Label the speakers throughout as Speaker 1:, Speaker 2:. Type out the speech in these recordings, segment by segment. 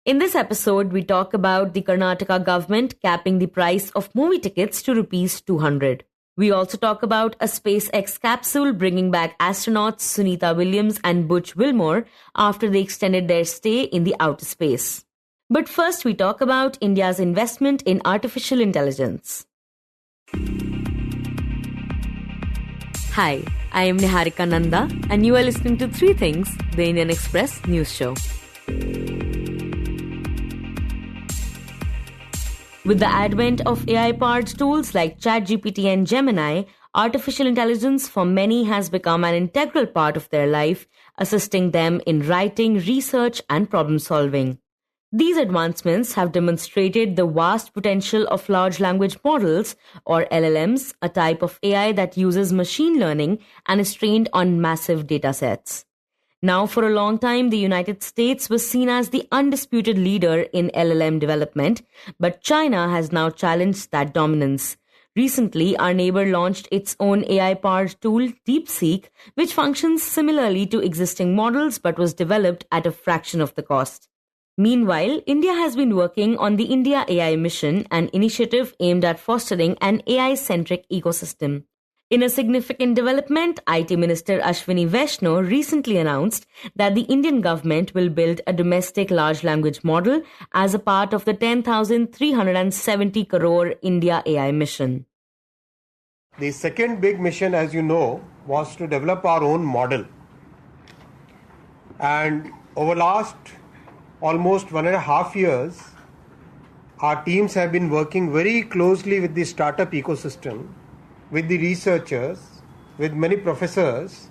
Speaker 1: In this episode, we talk about the Karnataka government capping the price of movie tickets to rupees 200. We also talk about a SpaceX capsule bringing back astronauts Sunita Williams and Butch Wilmore after they extended their stay in the outer space. But first, we talk about India's investment in artificial intelligence. Hi, I am Niharika Nanda, and you are listening to Three Things, the Indian Express news show. With the advent of AI-powered tools like ChatGPT and Gemini, artificial intelligence for many has become an integral part of their life, assisting them in writing, research, and problem-solving. These advancements have demonstrated the vast potential of large language models, or LLMs, a type of AI that uses machine learning and is trained on massive datasets. Now, for a long time, the United States was seen as the undisputed leader in LLM development, but China has now challenged that dominance. Recently, our neighbor launched its own AI-powered tool, DeepSeek, which functions similarly to existing models but was developed at a fraction of the cost. Meanwhile, India has been working on the India AI Mission, an initiative aimed at fostering an AI-centric ecosystem. In a significant development, IT Minister Ashwini Vaishnaw recently announced that the Indian government will build a domestic large language model as a part of the 10,370 crore India AI mission.
Speaker 2: The second big mission, as you know, was to develop our own model. And over last almost 1.5 years, our teams have been working very closely with the startup ecosystem, with the researchers, with many professors,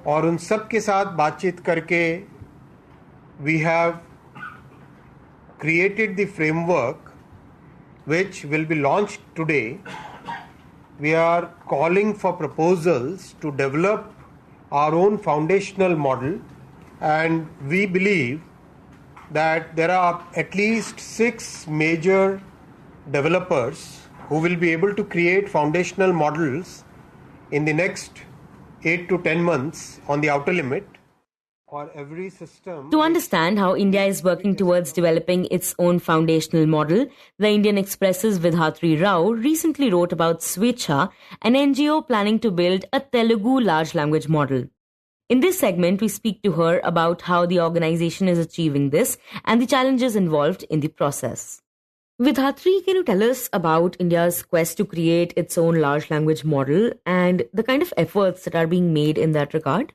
Speaker 2: और उन सब के साथ बातचीत करके we have created the framework which will be launched today. We are calling for proposals to develop our own foundational model, and we believe that there are at least 6 major developers who will be able to create foundational models in the next 8 to 10 months on the outer limit for every system.
Speaker 1: To understand how India is working towards developing its own foundational model, the Indian Express's Vidhatri Rao recently wrote about Swecha, an NGO planning to build a Telugu large language model. In this segment, we speak to her about how the organization is achieving this and the challenges involved in the process. Vidhatri, can you tell us about India's quest to create its own large language model and the kind of efforts that are being made in that regard?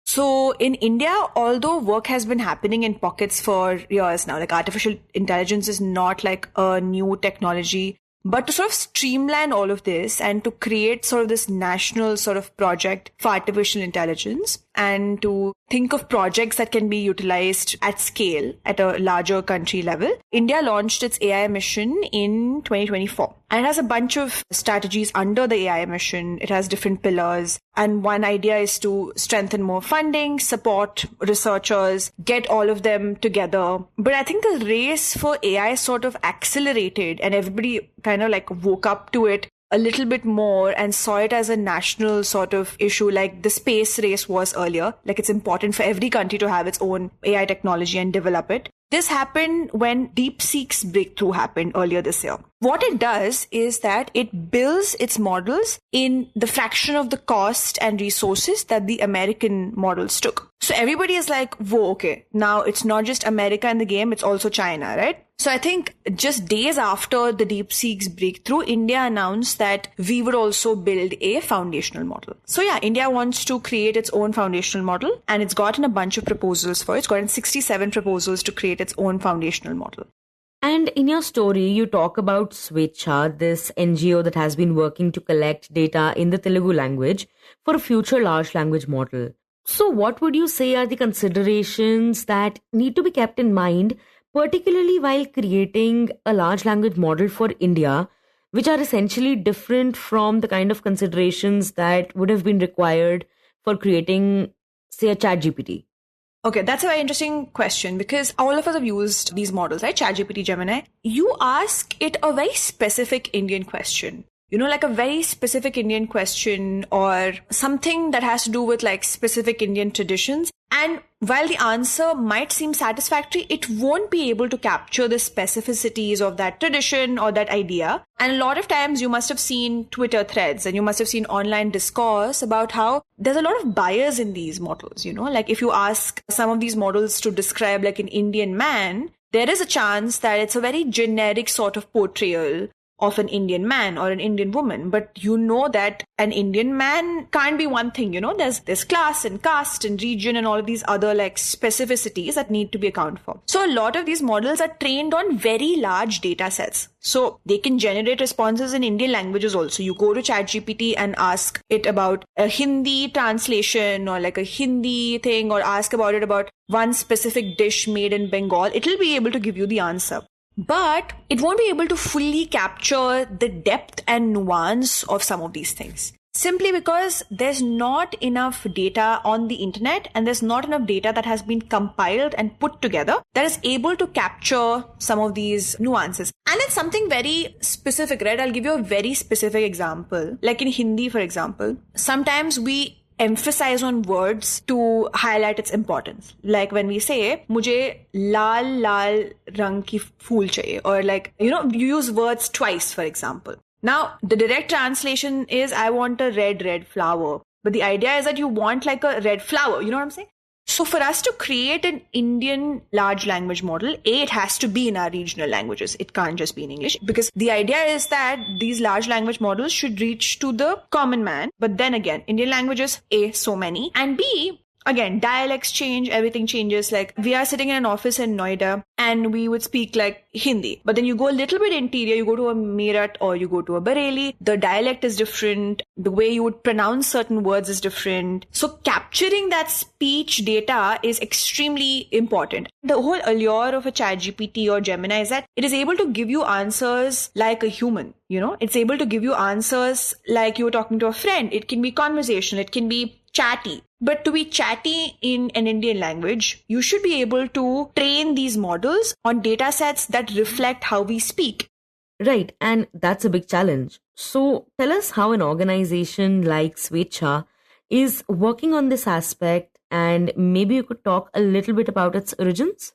Speaker 3: So in India, although work has been happening in pockets for years now, like artificial intelligence is not like a new technology, but to sort of streamline all of this and to create sort of this national sort of project for artificial intelligence and to think of projects that can be utilized at scale at a larger country level, India launched its AI mission in 2024. And it has a bunch of strategies under the AI mission. It has different pillars. And one idea is to strengthen more funding, support researchers, get all of them together. But I think the race for AI sort of accelerated and everybody kind of like woke up to it a little bit more and saw it as a national sort of issue like the space race was earlier. Like it's important for every country to have its own AI technology and develop it. This happened when DeepSeek's breakthrough happened earlier this year. What it does is that it builds its models in the fraction of the cost and resources that the American models took. So everybody is like, whoa, okay, now it's not just America in the game, it's also China, right? So I think just days after the DeepSeek's breakthrough, India announced that we would also build a foundational model. So yeah, India wants to create its own foundational model and it's gotten a bunch of proposals for it. It's gotten 67 proposals to create its own foundational model.
Speaker 1: And in your story, you talk about Swecha, this NGO that has been working to collect data in the Telugu language for a future large language model. So what would you say are the considerations that need to be kept in mind, particularly while creating a large language model for India, which are essentially different from the kind of considerations that would have been required for creating, say, a ChatGPT?
Speaker 3: Okay, that's a very interesting question because all of us have used these models, right? ChatGPT, Gemini. You ask it a very specific Indian question. like a very specific Indian question or something that has to do with like specific Indian traditions. And while the answer might seem satisfactory, it won't be able to capture the specificities of that tradition or that idea. And a lot of times you must have seen Twitter threads and you must have seen online discourse about how there's a lot of bias in these models, like if you ask some of these models to describe like an Indian man, there is a chance that it's a very generic sort of portrayal of an Indian man or an Indian woman. But that an Indian man can't be one thing, there's class and caste and region and all of these other like specificities that need to be accounted for. So a lot of these models are trained on very large data sets. So they can generate responses in Indian languages also. You go to ChatGPT and ask it about a Hindi translation or like a Hindi thing, or ask about it about one specific dish made in Bengal. It'll be able to give you the answer. But it won't be able to fully capture the depth and nuance of some of these things. Simply because there's not enough data on the internet and there's not enough data that has been compiled and put together that is able to capture some of these nuances. And it's something very specific, right? I'll give you a very specific example. Like in Hindi, for example, sometimes we emphasize on words to highlight its importance. Like when we say, mujhe lal rang ki phool chahiye, or like, you use words twice, for example. Now, the direct translation is, I want a red flower. But the idea is that you want like a red flower. You know what I'm saying? So for us to create an Indian large language model, it has to be in our regional languages. It can't just be in English, because the idea is that these large language models should reach to the common man. But then again, Indian languages, A, so many, and B, again, dialects change, everything changes. Like we are sitting in an office in Noida and we would speak like Hindi. But then you go a little bit interior, you go to a Meerut or you go to a Bareilly, the dialect is different. The way you would pronounce certain words is different. So capturing that speech data is extremely important. The whole allure of a ChatGPT or Gemini is that it is able to give you answers like a human. It's able to give you answers like you were talking to a friend. It can be conversational. It can be chatty. But to be chatty in an Indian language, you should be able to train these models on data sets that reflect how we speak.
Speaker 1: Right, and that's a big challenge. So tell us how an organization like Swecha is working on this aspect, and maybe you could talk a little bit about its origins.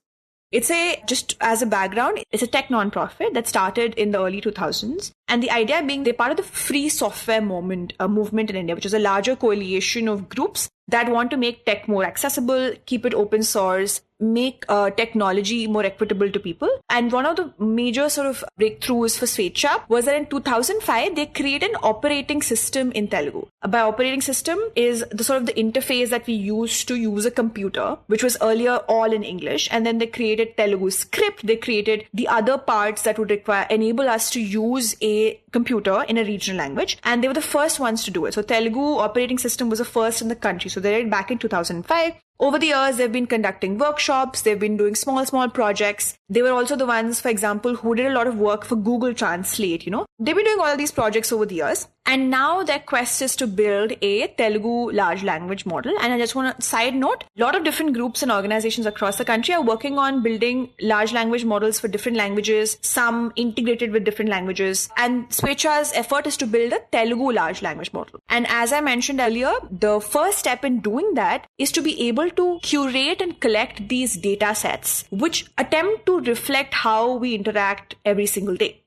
Speaker 3: Just as a background, it's a tech nonprofit that started in the early 2000s. And the idea being they're part of the free software movement in India, which is a larger coalition of groups that want to make tech more accessible, keep it open source, make technology more equitable to people. And one of the major sort of breakthroughs for Swecha was that in 2005, they created an operating system in Telugu. By operating system is the sort of the interface that we use to use a computer, which was earlier all in English. And then they created Telugu script. They created the other parts that would enable us to use a computer in a regional language. And they were the first ones to do it. So Telugu operating system was the first in the country. So they did it back in 2005. Over the years, they've been conducting workshops, they've been doing small projects. They were also the ones, for example, who did a lot of work for Google Translate, They've been doing all of these projects over the years. And now their quest is to build a Telugu large language model. And I just want to side note, a lot of different groups and organizations across the country are working on building large language models for different languages, some integrated with different languages. And Swecha's effort is to build a Telugu large language model. And as I mentioned earlier, the first step in doing that is to be able to curate and collect these data sets, which attempt to reflect how we interact every single day.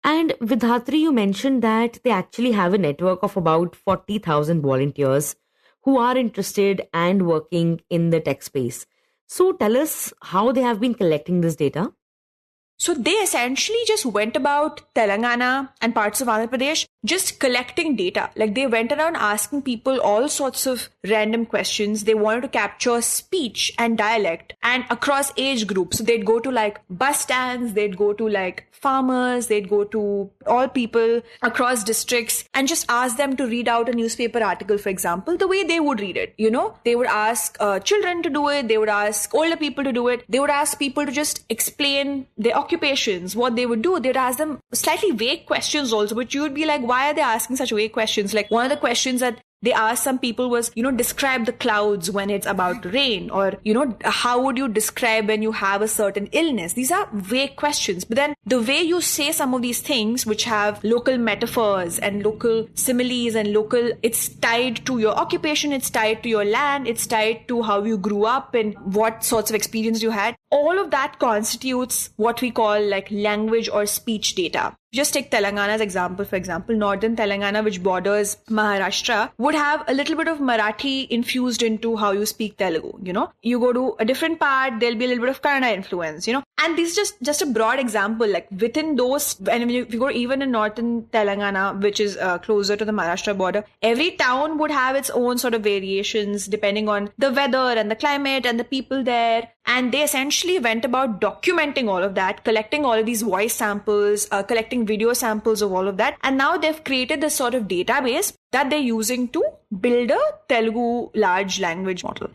Speaker 1: And Vidhatri, you mentioned that they actually have a network of about 40,000 volunteers who are interested and working in the tech space. So tell us how they have been collecting this data.
Speaker 3: So they essentially just went about Telangana and parts of Andhra Pradesh just collecting data. Like they went around asking people all sorts of random questions. They wanted to capture speech and dialect and across age groups. So they'd go to like bus stands, they'd go to like farmers, they'd go to all people across districts and just ask them to read out a newspaper article, for example, the way they would read it. They would ask children to do it. They would ask older people to do it. They would ask people to just explain their occupations, what they would do. They'd ask them slightly vague questions also, but you would be like, why are they asking such vague questions? Like one of the questions that They asked some people was, describe the clouds when it's about to rain, or, how would you describe when you have a certain illness? These are vague questions. But then the way you say some of these things, which have local metaphors and local similes and it's tied to your occupation, it's tied to your land, it's tied to how you grew up and what sorts of experience you had. All of that constitutes what we call like language or speech data. Just take Telangana's example, for example, northern Telangana, which borders Maharashtra, would have a little bit of Marathi infused into how you speak Telugu, You go to a different part, there'll be a little bit of Kannada influence, And this is just a broad example, like within those, and if you go even in northern Telangana, which is closer to the Maharashtra border, every town would have its own sort of variations depending on the weather and the climate and the people there. And they essentially went about documenting all of that, collecting all of these voice samples, collecting video samples of all of that. And now they've created this sort of database that they're using to build a Telugu large language model.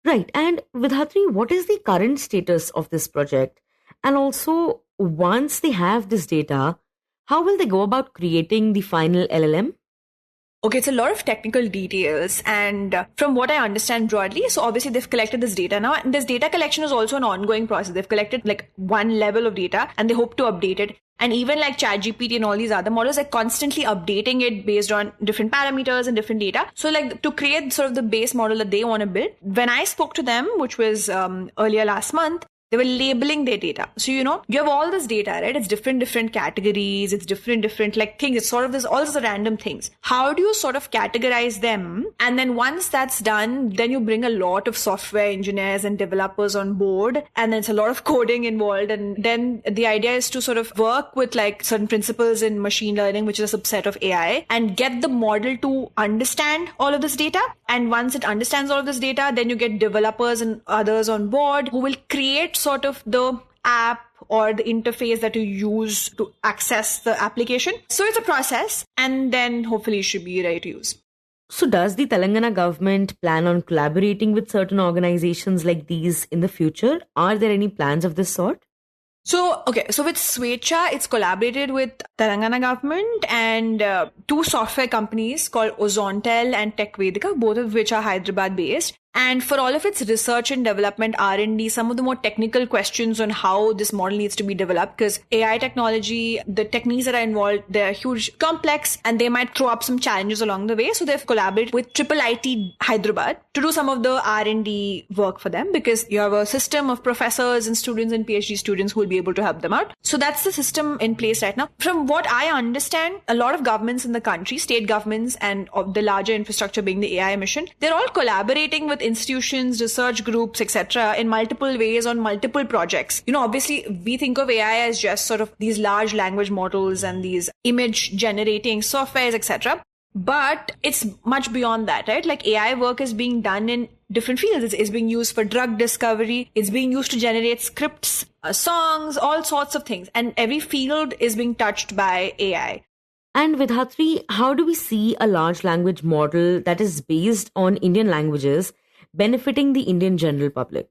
Speaker 1: Right. And Vidhatri, what is the current status of this project? And also, once they have this data, how will they go about creating the final LLM?
Speaker 3: Okay, it's a lot of technical details, and from what I understand broadly, so obviously they've collected this data now, and this data collection is also an ongoing process. They've collected like one level of data and they hope to update it. And even like ChatGPT and all these other models are constantly updating it based on different parameters and different data. So like to create sort of the base model that they want to build, when I spoke to them, which was earlier last month, they were labeling their data. So, you have all this data, right? It's different categories. It's different like things. It's sort of all these random things. How do you sort of categorize them? And then once that's done, then you bring a lot of software engineers and developers on board. And then it's a lot of coding involved. And then the idea is to sort of work with like certain principles in machine learning, which is a subset of AI, and get the model to understand all of this data. And once it understands all of this data, then you get developers and others on board who will create sort of the app or the interface that you use to access the application. So it's a process, and then hopefully it should be ready to use.
Speaker 1: So does the Telangana government plan on collaborating with certain organizations like these in the future? Are there any plans of this sort?
Speaker 3: So with Swecha, it's collaborated with Telangana government and two software companies called Ozontel and TechVedica, both of which are Hyderabad based. And for all of its research and development, R&D, some of the more technical questions on how this model needs to be developed, because AI technology, the techniques that are involved, they're huge, complex, and they might throw up some challenges along the way. So they've collaborated with IIIT Hyderabad to do some of the R&D work for them, because you have a system of professors and students and PhD students who will be able to help them out. So that's the system in place right now. From what I understand, a lot of governments in the country, state governments and of the larger infrastructure being the AI mission, they're all collaborating with institutions, research groups, etc. in multiple ways on multiple projects. Obviously we think of AI as just sort of these large language models and these image generating softwares, etc. But it's much beyond that, right? Like AI work is being done in different fields. It's being used for drug discovery. It's being used to generate scripts, songs, all sorts of things. And every field is being touched by AI.
Speaker 1: And Vidhatri, how do we see a large language model that is based on Indian languages benefiting the Indian general public?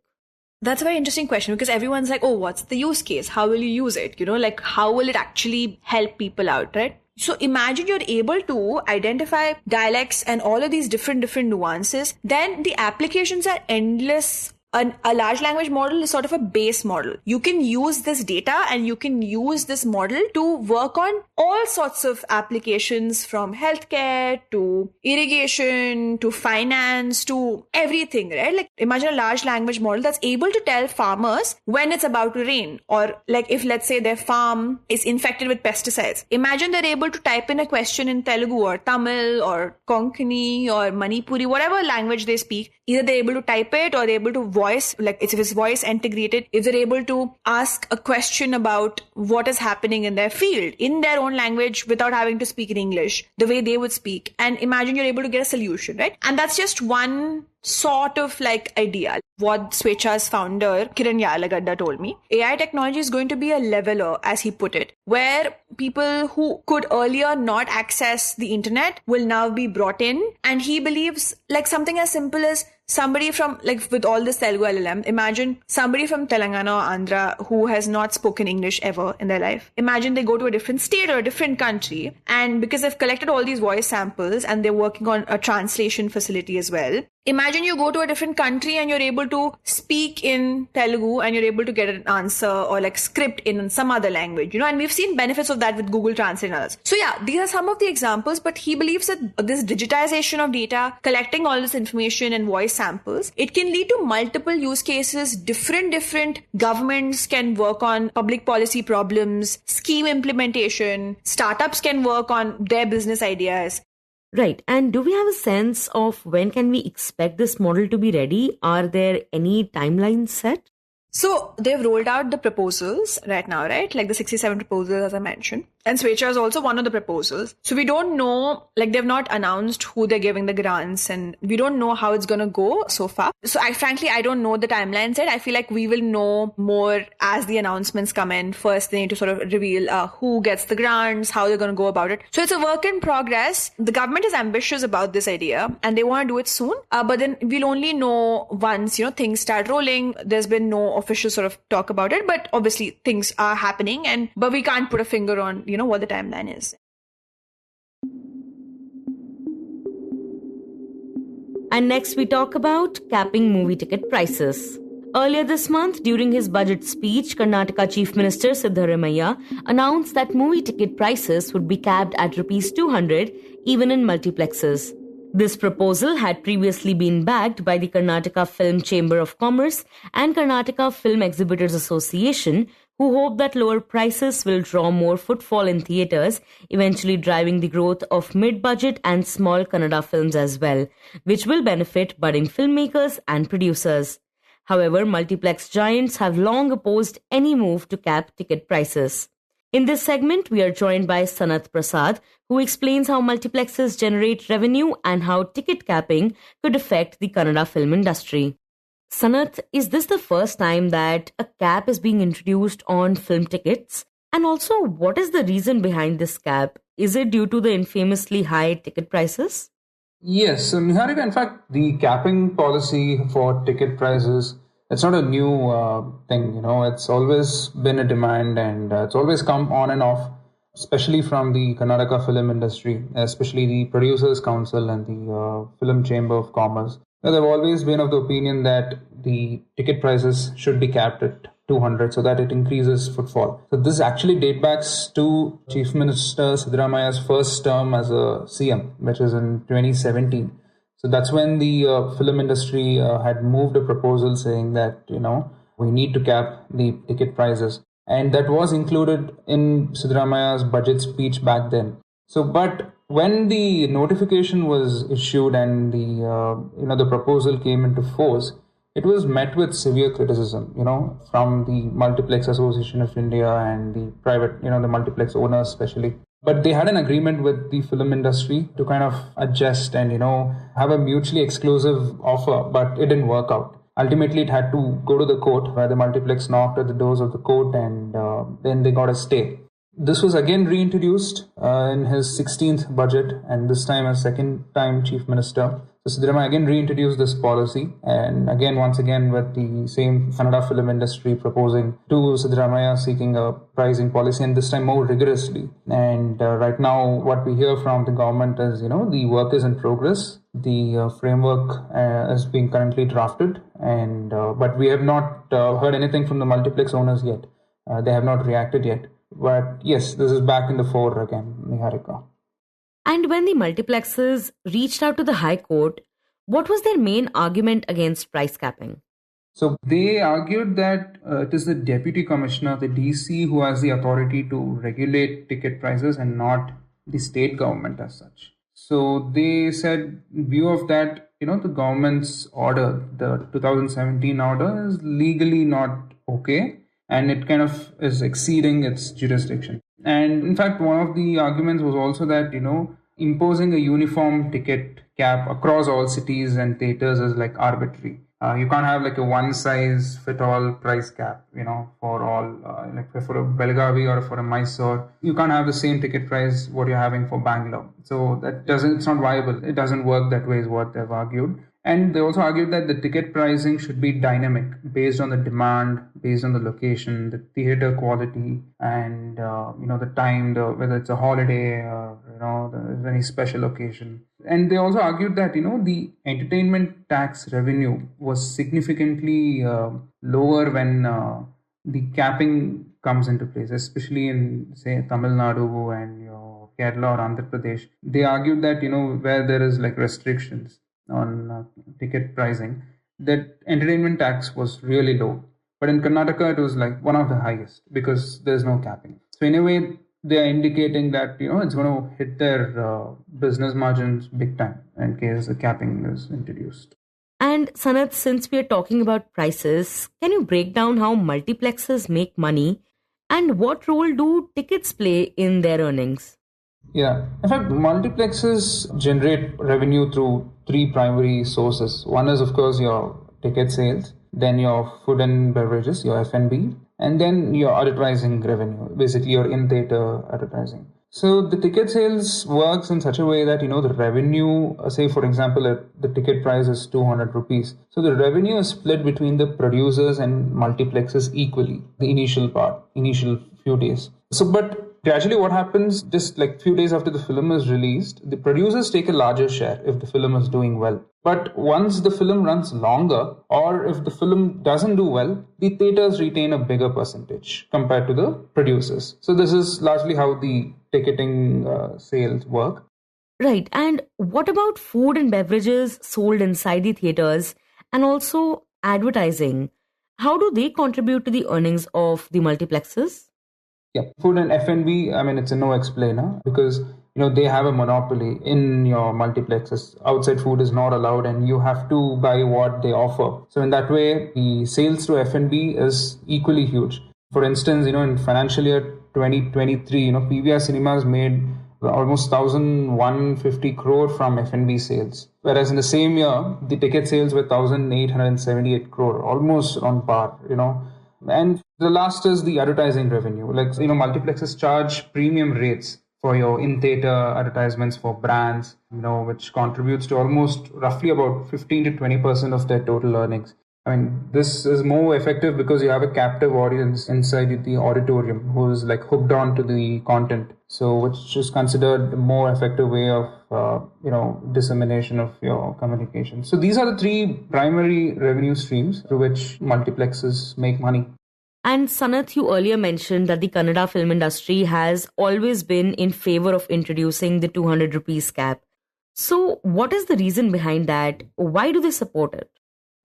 Speaker 3: That's a very interesting question, because everyone's like, oh, what's the use case? How will you use it? Like how will it actually help people out, right? So imagine you're able to identify dialects and all of these different nuances. Then the applications are endless. A large language model is sort of a base model. You can use this data and you can use this model to work on all sorts of applications, from healthcare to irrigation to finance to everything, right? Like imagine a large language model that's able to tell farmers when it's about to rain, or like if let's say their farm is infected with pesticides. Imagine they're able to type in a question in Telugu or Tamil or Konkani or Manipuri, whatever language they speak. Either they're able to type it or they're able to voice, like if it's voice integrated, if they're able to ask a question about what is happening in their field in their own language without having to speak in English, the way they would speak. And imagine you're able to get a solution, right? And that's just one sort of like idea. What Swecha's founder, Kiran Yalagadda, told me, AI technology is going to be a leveler, as he put it, where people who could earlier not access the internet will now be brought in. And he believes like something as simple as somebody from, like, with all this Telugu LLM, imagine somebody from Telangana or Andhra who has not spoken English ever in their life. Imagine they go to a different state or a different country, and because they've collected all these voice samples and they're working on a translation facility as well. Imagine you go to a different country and you're able to speak in Telugu and you're able to get an answer or like script in some other language, and we've seen benefits of that with Google Translate and others. So yeah, these are some of the examples, but he believes that this digitization of data, collecting all this information and voice samples, it can lead to multiple use cases. Different governments can work on public policy problems, scheme implementation, startups can work on their business ideas.
Speaker 1: Right. And do we have a sense of when can we expect this model to be ready? Are there any timelines set?
Speaker 3: So they've rolled out the proposals right now, right? Like the 67 proposals, as I mentioned. And Swecha is also one of the proposals. So we don't know, like they've not announced who they're giving the grants and we don't know how it's going to go so far. So I don't know the timelines yet. I feel like we will know more as the announcements come in. First, they need to sort of reveal who gets the grants, how they're going to go about it. So it's a work in progress. The government is ambitious about this idea and they want to do it soon. But then we'll only know once, things start rolling. There's been no official sort of talk about it, but obviously things are happening but we can't put a finger on, what the timeline is.
Speaker 1: And next we talk about capping movie ticket prices. Earlier this month, during his budget speech, Karnataka Chief Minister Siddaramaiah announced that movie ticket prices would be capped at Rs 200 even in multiplexes. This proposal had previously been backed by the Karnataka Film Chamber of Commerce and Karnataka Film Exhibitors Association, who hope that lower prices will draw more footfall in theatres, eventually driving the growth of mid-budget and small Kannada films as well, which will benefit budding filmmakers and producers. However, multiplex giants have long opposed any move to cap ticket prices. In this segment, we are joined by Sanath Prasad, who explains how multiplexes generate revenue and how ticket capping could affect the Kannada film industry. Sanath, is this the first time that a cap is being introduced on film tickets? And also, what is the reason behind this cap? Is it due to the infamously high ticket prices?
Speaker 4: Yes, so Niharika, in fact, the capping policy for ticket prices, it's not a new thing, it's always been a demand and it's always come on and off, especially from the Karnataka film industry, especially the Producers Council and the Film Chamber of Commerce. They've always been of the opinion that the ticket prices should be capped at 200 so that it increases footfall. So this actually dates back to Chief Minister Siddaramaiah's first term as a CM, which is in 2017. So that's when the film industry had moved a proposal saying that, we need to cap the ticket prices. And that was included in Siddaramaiah's budget speech back then. So, but when the notification was issued and the proposal came into force, it was met with severe criticism, from the Multiplex Association of India and the private, the multiplex owners especially. But they had an agreement with the film industry to kind of adjust and, have a mutually exclusive offer, but it didn't work out. Ultimately, it had to go to the court where the multiplex knocked at the doors of the court and then they got a stay. This was again reintroduced in his 16th budget and this time as second time Chief Minister. So Siddaramaiah again reintroduced this policy and once again with the same Kannada film industry proposing to Siddaramaiah seeking a pricing policy and this time more rigorously. And right now what we hear from the government is, the work is in progress. The framework is being currently drafted and but we have not heard anything from the multiplex owners yet. They have not reacted yet. But yes, this is back in the fore again, Niharika.
Speaker 1: And when the multiplexes reached out to the High Court, what was their main argument against price capping?
Speaker 4: So they argued that it is the Deputy Commissioner, the DC, who has the authority to regulate ticket prices and not the state government as such. So they said, in view of that, the government's order, the 2017 order, is legally not okay. And it kind of is exceeding its jurisdiction. And in fact, one of the arguments was also that, imposing a uniform ticket cap across all cities and theaters is like arbitrary. You can't have like a one-size-fit-all price cap, for all, like for a Belgavi or for a Mysore. You can't have the same ticket price what you're having for Bangalore. So it's not viable. It doesn't work that way is what they've argued. And they also argued that the ticket pricing should be dynamic, based on the demand, based on the location, the theater quality, and the time, whether it's a holiday or there's any special occasion. And they also argued that the entertainment tax revenue was significantly lower when the capping comes into place, especially in say Tamil Nadu and Kerala or Andhra Pradesh. They argued that where there is like restrictions on ticket pricing, that entertainment tax was really low. But in Karnataka, it was like one of the highest because there's no capping. So in a way, they are indicating that it's going to hit their business margins big time in case the capping is introduced.
Speaker 1: And Sanath, since we are talking about prices, can you break down how multiplexes make money and what role do tickets play in their earnings?
Speaker 4: Yeah, in fact, multiplexes generate revenue through three primary sources. One is, of course, your ticket sales, then your food and beverages, your F&B, and then your advertising revenue, basically your in-theater advertising. So the ticket sales works in such a way that, the revenue, say, for example, the ticket price is 200 rupees. So the revenue is split between the producers and multiplexes equally, the initial few days. So, but gradually what happens, just like few days after the film is released, the producers take a larger share if the film is doing well. But once the film runs longer, or if the film doesn't do well, the theaters retain a bigger percentage compared to the producers. So this is largely how the ticketing sales work.
Speaker 1: Right. And what about food and beverages sold inside the theaters and also advertising? How do they contribute to the earnings of the multiplexes?
Speaker 4: Yeah, food and F&B, it's a no-explainer because, they have a monopoly in your multiplexes. Outside food is not allowed and you have to buy what they offer. So in that way, the sales to F&B is equally huge. For instance, in financial year 2023, PVR Cinemas made almost 1,150 crore from F&B sales. Whereas in the same year, the ticket sales were 1,878 crore, almost on par, And the last is the advertising revenue. Like, multiplexes charge premium rates for your in-theater advertisements for brands, which contributes to almost roughly about 15 to 20% of their total earnings. This is more effective because you have a captive audience inside the auditorium who is like hooked on to the content. So, which is considered a more effective way of, dissemination of your communication. So these are the three primary revenue streams through which multiplexes make money.
Speaker 1: And Sanath, you earlier mentioned that the Kannada film industry has always been in favor of introducing the 200 rupees cap. So what is the reason behind that? Why do they support it?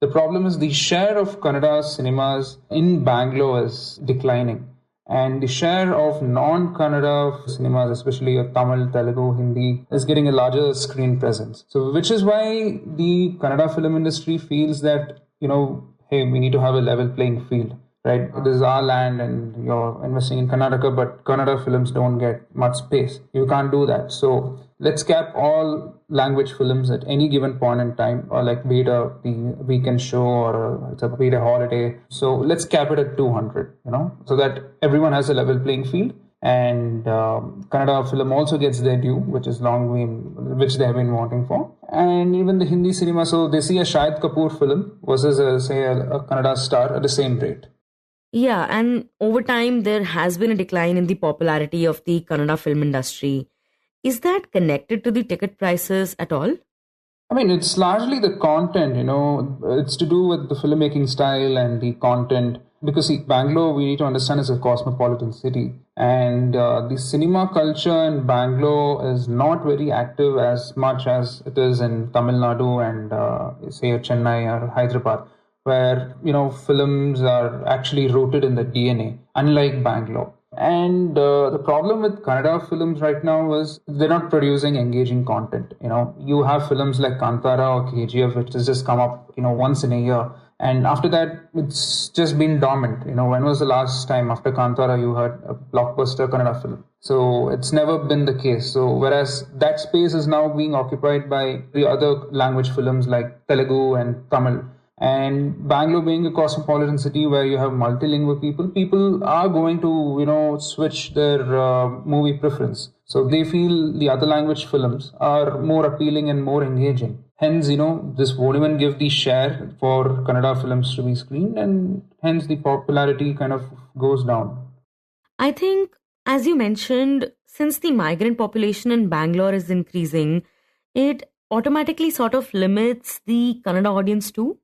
Speaker 4: The problem is the share of Kannada cinemas in Bangalore is declining. And the share of non-Kannada cinemas, especially Tamil, Telugu, Hindi, is getting a larger screen presence. So which is why the Kannada film industry feels that, hey, we need to have a level playing field. Right, this is our land and you're investing in Karnataka, but Kannada films don't get much space. You can't do that. So let's cap all language films at any given point in time, or like be it a weekend show or it's a holiday. So let's cap it at 200, so that everyone has a level playing field. And Kannada film also gets their due, which which they have been wanting for. And even the Hindi cinema, so they see a Shahid Kapoor film versus a Kannada star at the same rate.
Speaker 1: Yeah, and over time, there has been a decline in the popularity of the Kannada film industry. Is that connected to the ticket prices at all?
Speaker 4: It's largely the content, it's to do with the filmmaking style and the content. Because Bangalore, we need to understand, is a cosmopolitan city. And the cinema culture in Bangalore is not very active as much as it is in Tamil Nadu and, say, Chennai or Hyderabad, where, films are actually rooted in the DNA, unlike Bangalore. And the problem with Kannada films right now is they're not producing engaging content. You have films like Kantara or KGF, which has just come up, once in a year. And after that, it's just been dormant. When was the last time after Kantara you heard a blockbuster Kannada film? So it's never been the case. So whereas that space is now being occupied by the other language films like Telugu and Tamil. And Bangalore being a cosmopolitan city where you have multilingual people are going to, switch their movie preference. So they feel the other language films are more appealing and more engaging. Hence, this won't even give the share for Kannada films to be screened, and hence the popularity kind of goes down.
Speaker 1: I think, as you mentioned, since the migrant population in Bangalore is increasing, it automatically sort of limits the Kannada audience too.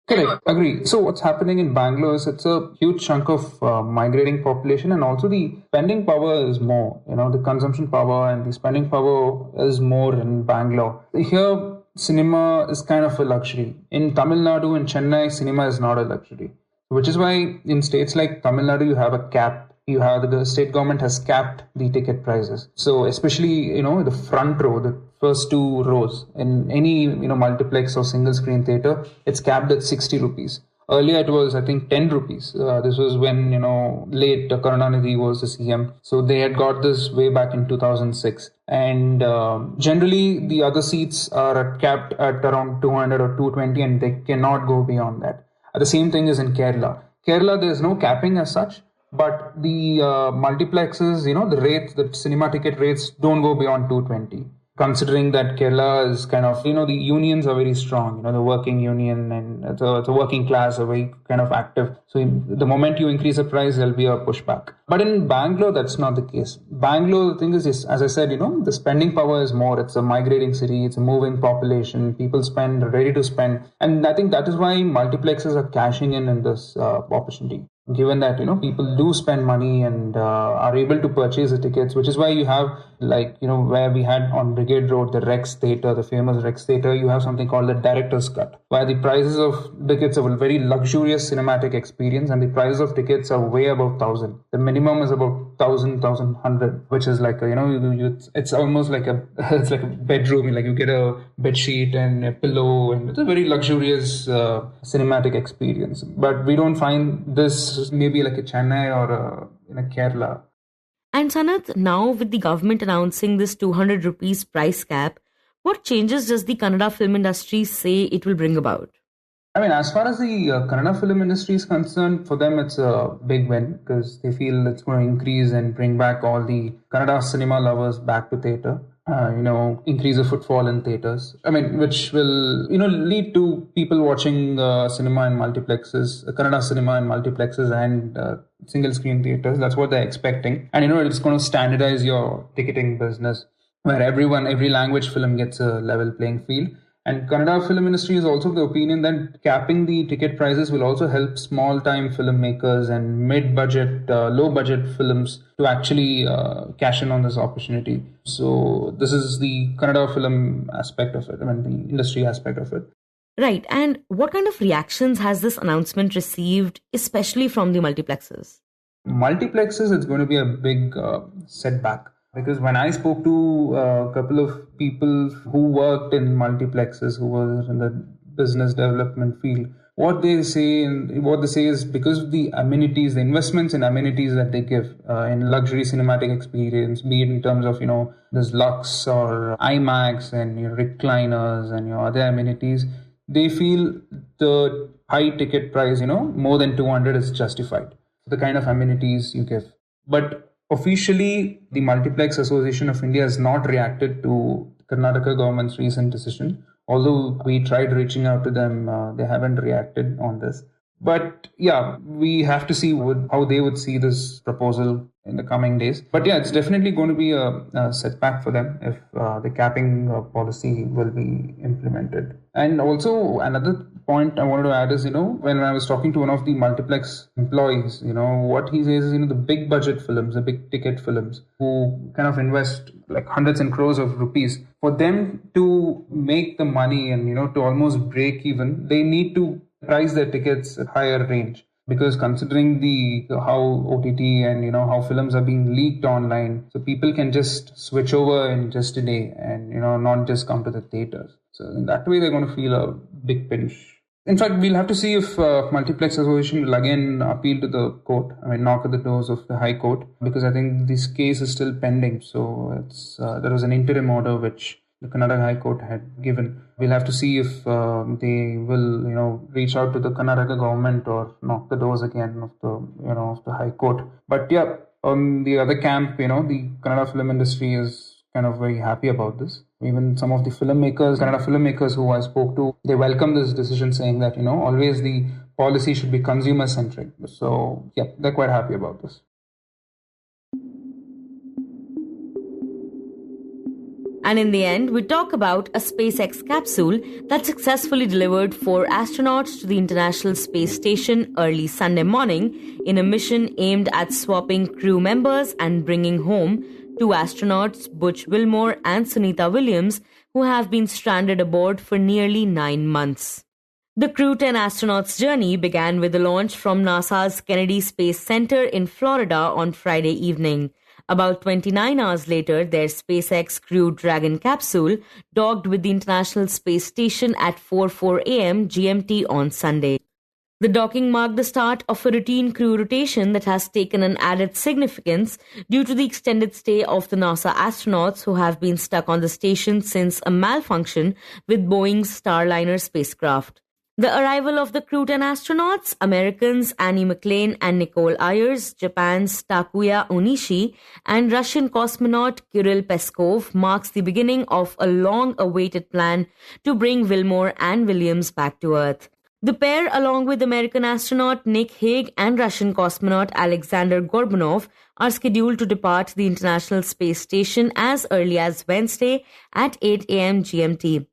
Speaker 4: Correct, agree. So what's happening in Bangalore is it's a huge chunk of migrating population, and also the spending power is more. The consumption power and the spending power is more in Bangalore. Here, cinema is kind of a luxury. In Tamil Nadu and Chennai, cinema is not a luxury. Which is why in states like Tamil Nadu, you have a cap. You have the state government has capped the ticket prices. So especially, the front row, the first two rows in any, multiplex or single screen theater, it's capped at 60 rupees. Earlier it was, I think, 10 rupees. This was when, late Karunanidhi was the CM. So they had got this way back in 2006. And generally the other seats are capped at around 200 or 220 and they cannot go beyond that. The same thing is in Kerala. Kerala, there's no capping as such, but the multiplexes, the rates, the cinema ticket rates don't go beyond 220. Considering that Kerala is kind of, the unions are very strong, the working union, and it's a working class, are very kind of active. So the moment you increase the price, there'll be a pushback. But in Bangalore, that's not the case. Bangalore, the thing is, as I said, the spending power is more. It's a migrating city. It's a moving population. People spend, ready to spend. And I think that is why multiplexes are cashing in this opportunity. Given that, people do spend money and are able to purchase the tickets, which is why you have, where we had on Brigade Road, the Rex Theatre, the famous Rex Theatre, you have something called the Director's Cut, where the prices of tickets are a very luxurious cinematic experience and the prices of tickets are way above 1,000. The minimum is about 1,000, 1,100, which is like, it's almost like it's like a bedroom, like you get a bed sheet and a pillow, and it's a very luxurious cinematic experience. But we don't find this maybe like a Chennai or in a Kerala.
Speaker 1: And Sanath, now with the government announcing this 200 rupees price cap, what changes does the Kannada film industry say it will bring about?
Speaker 4: I mean, as far as the Kannada film industry is concerned, for them it's a big win because they feel it's going to increase and bring back all the Kannada cinema lovers back to theatre. Increase the footfall in theatres. I mean, which will, lead to people watching cinema in multiplexes, Kannada cinema in multiplexes and single screen theatres. That's what they're expecting. And, it's going to standardize your ticketing business where every language film gets a level playing field. And Kannada film industry is also of the opinion that capping the ticket prices will also help small-time filmmakers and mid-budget, low-budget films to actually cash in on this opportunity. So this is the Kannada film aspect of it, the industry aspect of it.
Speaker 1: Right. And what kind of reactions has this announcement received, especially from the multiplexes?
Speaker 4: Multiplexes, it's going to be a big setback. Because when I spoke to a couple of people who worked in multiplexes, who were in the business development field, what they say is because of the amenities, the investments in amenities that they give in luxury cinematic experience, be it in terms of, there's Lux or IMAX and recliners and other amenities, they feel the high ticket price, more than 200 is justified for the kind of amenities you give. But officially, the Multiplex Association of India has not reacted to Karnataka government's recent decision. Although we tried reaching out to them, they haven't reacted on this. But yeah, we have to see how they would see this proposal in the coming days. But yeah, it's definitely going to be a setback for them if the capping policy will be implemented. And also another point I wanted to add is, when I was talking to one of the multiplex employees, what he says is, the big budget films, the big ticket films who kind of invest like hundreds and crores of rupees, for them to make the money and, to almost break even, they need to price their tickets at higher range. Because considering how OTT and how films are being leaked online, so people can just switch over in just a day and not just come to the theaters. So in that way, they're going to feel a big pinch. In fact, we'll have to see if Multiplex Association will again appeal to the court. Knock at the doors of the High Court, because I think this case is still pending. So there was an interim order which the Kannada High Court had given. We'll have to see if they will, reach out to the Karnataka government or knock the doors again of the High Court. But yeah, on the other camp, the Kannada film industry is kind of very happy about this. Even some of the Kannada filmmakers who I spoke to, they welcome this decision, saying that, always the policy should be consumer-centric. So, yeah, they're quite happy about this.
Speaker 1: And in the end, we talk about a SpaceX capsule that successfully delivered 4 astronauts to the International Space Station early Sunday morning in a mission aimed at swapping crew members and bringing home 2 astronauts, Butch Wilmore and Sunita Williams, who have been stranded aboard for nearly 9 months. The Crew 10 astronauts' journey began with the launch from NASA's Kennedy Space Center in Florida on Friday evening. About 29 hours later, their SpaceX Crew Dragon capsule docked with the International Space Station at 4:04 a.m. GMT on Sunday. The docking marked the start of a routine crew rotation that has taken an added significance due to the extended stay of the NASA astronauts who have been stuck on the station since a malfunction with Boeing's Starliner spacecraft. The arrival of the Crew 10 astronauts, Americans Annie McLean and Nicole Ayers, Japan's Takuya Onishi, and Russian cosmonaut Kirill Peskov marks the beginning of a long-awaited plan to bring Wilmore and Williams back to Earth. The pair, along with American astronaut Nick Hague and Russian cosmonaut Alexander Gorbanov, are scheduled to depart the International Space Station as early as Wednesday at 8 a.m. GMT.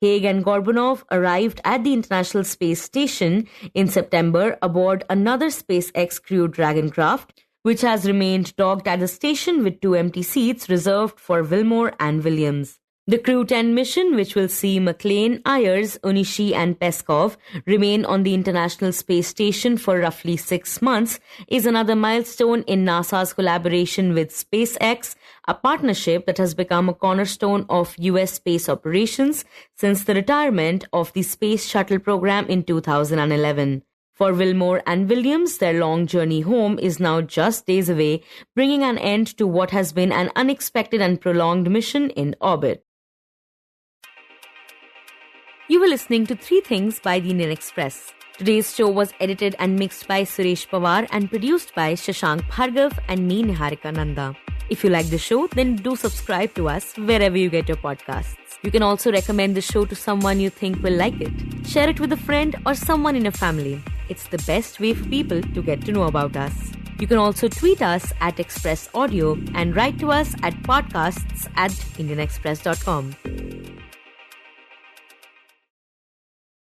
Speaker 1: Hague and Gorbanov arrived at the International Space Station in September aboard another SpaceX Crew Dragon craft, which has remained docked at the station with 2 empty seats reserved for Wilmore and Williams. The Crew 10 mission, which will see McLean, Ayers, Onishi and Peskov remain on the International Space Station for roughly 6 months, is another milestone in NASA's collaboration with SpaceX, a partnership that has become a cornerstone of U.S. space operations since the retirement of the Space Shuttle program in 2011. For Wilmore and Williams, their long journey home is now just days away, bringing an end to what has been an unexpected and prolonged mission in orbit. You were listening to 3 Things by the Indian Express. Today's show was edited and mixed by Suresh Pawar and produced by Shashank Bhargava and me, Niharika Nanda. If you like the show, then do subscribe to us wherever you get your podcasts. You can also recommend the show to someone you think will like it. Share it with a friend or someone in your family. It's the best way for people to get to know about us. You can also tweet us at Express Audio and write to us at podcasts@indianexpress.com.